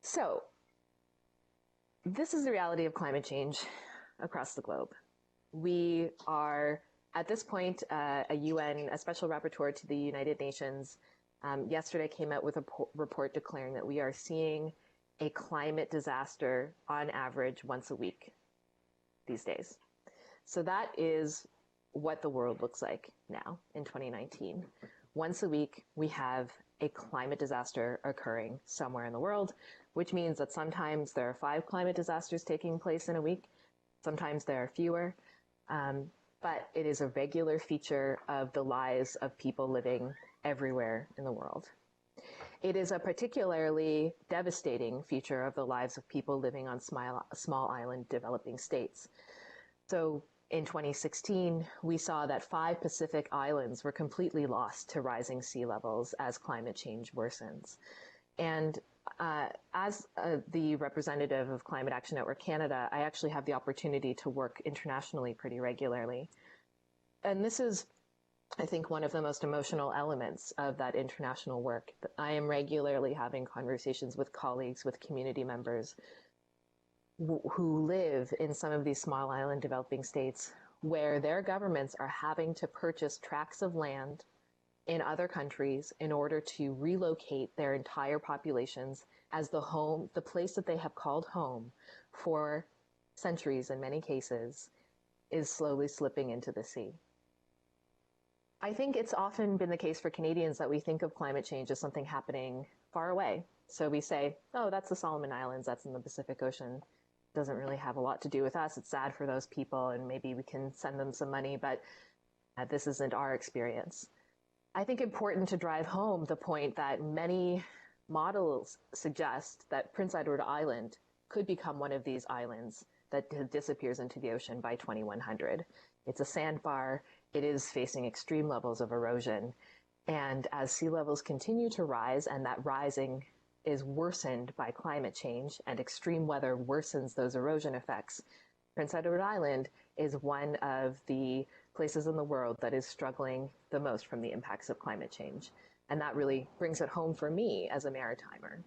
So, this is the reality of climate change across the globe. We are, at this point, a special rapporteur to the United Nations yesterday came out with a report declaring that we are seeing a climate disaster on average once a week these days. So that is what the world looks like now in 2019. Once a week, we have a climate disaster occurring somewhere in the world, which means that sometimes there are 5 climate disasters taking place in a week. Sometimes there are fewer, but it is a regular feature of the lives of people living everywhere in the world. It is a particularly devastating feature of the lives of people living on small island developing states. So in 2016, we saw that 5 Pacific islands were completely lost to rising sea levels as climate change worsens. And as the representative of Climate Action Network Canada, I actually have the opportunity to work internationally pretty regularly. And this is, I think, one of the most emotional elements of that international work. I am regularly having conversations with colleagues, with community members who live in some of these small island developing states where their governments are having to purchase tracts of land in other countries in order to relocate their entire populations as the place that they have called home for centuries in many cases is slowly slipping into the sea. I think it's often been the case for Canadians that we think of climate change as something happening far away. So we say, oh, that's the Solomon Islands, that's in the Pacific Ocean. Doesn't really have a lot to do with us. It's sad for those people and maybe we can send them some money, but this isn't our experience. I think important to drive home the point that many models suggest that Prince Edward Island could become one of these islands that disappears into the ocean by 2100. It's a sandbar. It is facing extreme levels of erosion. And as sea levels continue to rise, and that rising is worsened by climate change and extreme weather worsens those erosion effects, Prince Edward Island is one of the places in the world that is struggling the most from the impacts of climate change. And that really brings it home for me as a maritimer.